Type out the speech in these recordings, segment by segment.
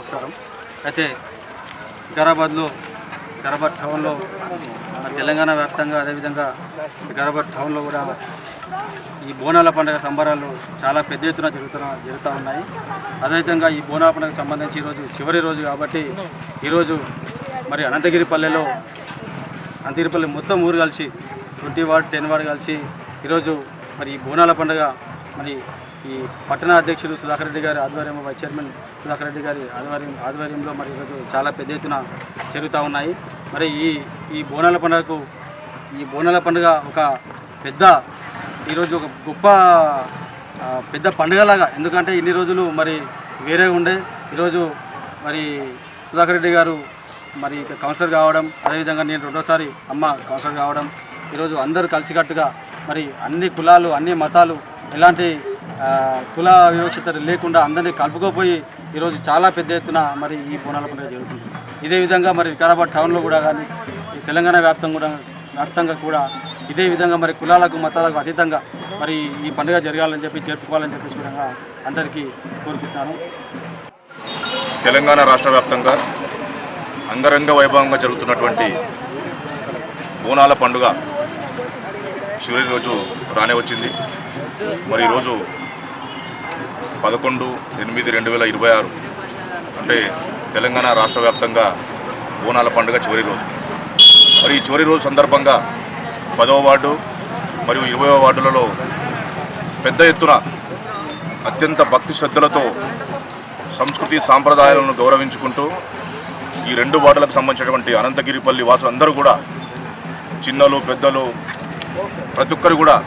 నమస్కారం. అయితే వికారాబాద్ టౌన్లో తెలంగాణ వ్యాప్తంగా అదేవిధంగా వికారాబాద్ టౌన్లో కూడా ఈ బోనాల పండుగ సంబరాలు చాలా పెద్ద ఎత్తున జరుగుతూ ఉన్నాయి. అదేవిధంగా ఈ బోనాల పండుగకు సంబంధించి ఈరోజు చివరి రోజు కాబట్టి ఈరోజు మరి అనంతగిరిపల్లి మొత్తం ఊరు కలిసి 20 వార్డు 10 వార్డు కలిసి ఈరోజు మరి ఈ బోనాల పండుగ మరి ఈ పట్టణ అధ్యక్షుడు సుధాకర్ రెడ్డి గారి ఆధ్వర్యంలో వైస్ చైర్మన్ సుధాకర్ రెడ్డి గారి ఆధ్వర్యంలో మరి ఈరోజు చాలా పెద్ద ఎత్తున జరుగుతూ ఉన్నాయి. మరి ఈ బోనాల పండుగ ఒక ఈరోజు ఒక గొప్ప పెద్ద పండుగలాగా, ఎందుకంటే ఇన్ని రోజులు మరి వేరే ఉండే ఈరోజు మరి సుధాకర్ రెడ్డి గారు మరి కౌన్సిలర్ కావడం, అదేవిధంగా నేను రెండోసారి అమ్మ కౌన్సిలర్ కావడం, ఈరోజు అందరూ కలిసికట్టుగా మరి అన్ని కులాలు అన్ని మతాలు ఎలాంటి కుల వివక్షత లేకుండా అందరినీ కలుపుకోపోయి ఈరోజు చాలా పెద్ద ఎత్తున మరి ఈ బోనాల పండుగ జరుగుతుంది. ఇదే విధంగా మరి వికారాబాద్ టౌన్లో కూడా కానీ తెలంగాణ వ్యాప్తంగా కూడా ఇదే విధంగా మరి కులాలకు మతాలకు అతీతంగా మరి ఈ పండుగ జరుపుకోవాలని చెప్పేసి కూడా అందరికీ కోరుకుంటున్నాను. తెలంగాణ రాష్ట్ర వ్యాప్తంగా అంగరంగ వైభవంగా జరుగుతున్నటువంటి బోనాల పండుగ చివరి రోజు రానే వచ్చింది. మరి ఈరోజు 11/8/2026 అంటే తెలంగాణ రాష్ట్ర వ్యాప్తంగా బోనాల పండుగ చివరి రోజు. మరి ఈ చివరి రోజు సందర్భంగా 10వ వార్డు మరియు 20వ వార్డులలో పెద్ద ఎత్తున అత్యంత భక్తి శ్రద్ధలతో సంస్కృతి సాంప్రదాయాలను గౌరవించుకుంటూ ఈ 2 వార్డులకు సంబంధించినటువంటి అనంతగిరిపల్లి వాసులందరూ కూడా చిన్నలు పెద్దలు ప్రతి ఒక్కరు కూడా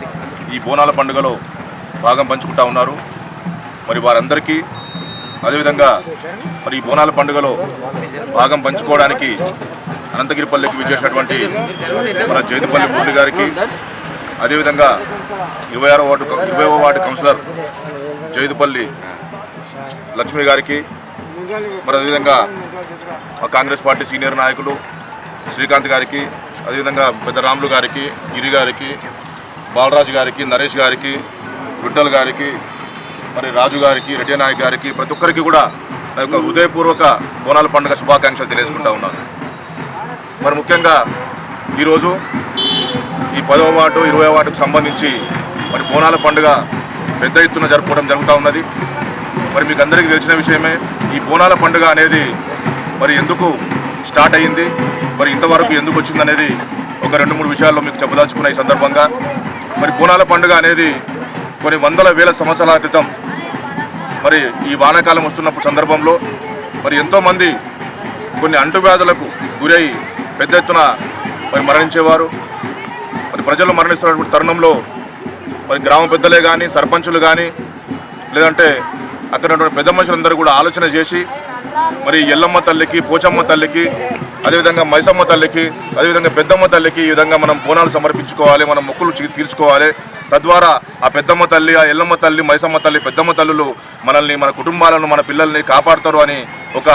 ఈ బోనాల పండుగలో భాగం పంచుకుంటూ ఉన్నారు. మరి వారందరికీ అదేవిధంగా మరి ఈ బోనాల పండుగలో భాగం పంచుకోవడానికి అనంతగిరిపల్లికి విచ్చేసినటువంటి మన జైదుపల్లి మురళి గారికి, అదేవిధంగా 20వ వార్డు కౌన్సిలర్ జైదుపల్లి లక్ష్మి గారికి, మరి అదేవిధంగా మా కాంగ్రెస్ పార్టీ సీనియర్ నాయకులు శ్రీకాంత్ గారికి, అదేవిధంగా పెద్ద రాములు గారికి, గిరి గారికి, బాలరాజు గారికి, నరేష్ గారికి, విఠల్ గారికి, మరి రాజు గారికి, రెడ్డి నాయక్ గారికి, ప్రతి ఒక్కరికి కూడా నా యొక్క హృదయపూర్వక బోనాల పండుగ శుభాకాంక్షలు తెలియజేసుకుంటా ఉన్నాను. మరి ముఖ్యంగా ఈరోజు ఈ 10వ వార్డు 20వ వార్డుకు సంబంధించి మరి బోనాల పండుగ పెద్ద ఎత్తున జరుపుకోవడం జరుగుతూ ఉన్నది. మరి మీకు అందరికీ తెలిసిన విషయమే, ఈ బోనాల పండుగ అనేది మరి ఎందుకు స్టార్ట్ అయ్యింది, మరి ఇంతవరకు ఎందుకు వచ్చింది అనేది ఒక 2-3 విషయాల్లో మీకు చెప్పదలుచుకున్న ఈ సందర్భంగా. మరి బోనాల పండుగ అనేది కొన్ని వందల వేల సంవత్సరాల క్రితం మరి ఈ వానాకాలం వస్తున్నప్పుడు సందర్భంలో మరి ఎంతోమంది కొన్ని అంటువ్యాధులకు గురై పెద్ద ఎత్తున మరి మరణించేవారు. మరి ప్రజలు మరణిస్తున్నటువంటి తరుణంలో మరి గ్రామ పెద్దలే కానీ, సర్పంచులు కానీ, లేదంటే అక్కడ ఉన్నటువంటి పెద్ద మనుషులందరూ కూడా ఆలోచన చేసి మరి ఎల్లమ్మ తల్లికి, పోచమ్మ తల్లికి, అదేవిధంగా మైసమ్మ తల్లికి, అదేవిధంగా పెద్దమ్మ తల్లికి ఈ విధంగా మనం బోనాలు సమర్పించుకోవాలి, మనం మొక్కులు తీర్చుకోవాలి. తద్వారా ఆ పెద్దమ్మ తల్లి, ఆ ఎల్లమ్మ తల్లి, మైసమ్మ తల్లి, పెద్దమ్మ తల్లులు మనల్ని, మన కుటుంబాలను, మన పిల్లల్ని కాపాడుతారు అని ఒక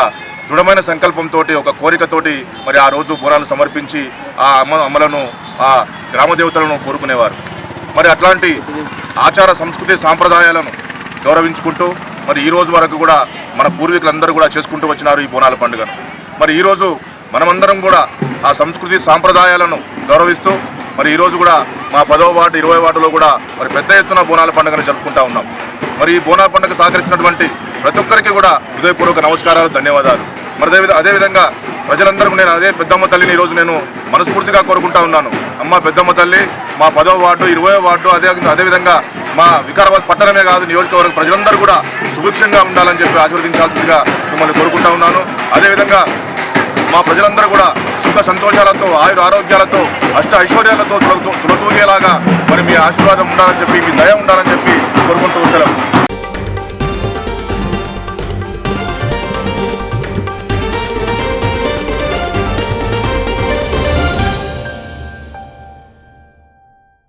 దృఢమైన సంకల్పంతో, ఒక కోరికతోటి మరి ఆ రోజు బోనాలు సమర్పించి ఆ అమ్మలను, ఆ గ్రామదేవతలను కోరుకునేవారు. మరి అట్లాంటి ఆచార సంస్కృతి సాంప్రదాయాలను గౌరవించుకుంటూ మరి ఈ రోజు వరకు కూడా మన పూర్వీకులందరూ కూడా చేసుకుంటూ వచ్చినారు ఈ బోనాల పండుగను. మరి ఈరోజు మనమందరం కూడా ఆ సంస్కృతి సాంప్రదాయాలను గౌరవిస్తూ మరి ఈరోజు కూడా మా 10వ వార్డు 20వ వార్డులో కూడా మరి పెద్ద ఎత్తున బోనాల పండుగను జరుపుకుంటా ఉన్నాం. మరి ఈ బోనాల పండుగ సహకరిస్తున్నటువంటి ప్రతి ఒక్కరికి కూడా హృదయపూర్వక నమస్కారాలు, ధన్యవాదాలు. మరి అదేవిధంగా ప్రజలందరూ నేను అదే పెద్దమ్మ తల్లిని ఈరోజు నేను మనస్ఫూర్తిగా కోరుకుంటా ఉన్నాను. అమ్మ పెద్దమ్మ తల్లి, మా 10వ వార్డు 20వ వార్డు అదేవిధంగా మా వికారాబాద్ పట్టణమే కాదు నియోజకవర్గ ప్రజలందరూ కూడా సుభిక్షంగా ఉండాలని చెప్పి ఆశీర్వదించాల్సిందిగా మిమ్మల్ని కోరుకుంటా ఉన్నాను. అదేవిధంగా మా ప్రజలందరూ కూడా సుఖ సంతోషాలతో, ఆరోగ్యాలతో, అష్ట ఐశ్వర్యాలతో తులతూగేలాగా మరి మీ ఆశీర్వాదం ఉండాలని చెప్పి, మీ దయ ఉండాలని చెప్పి కోరుకుంటూ సెలవు.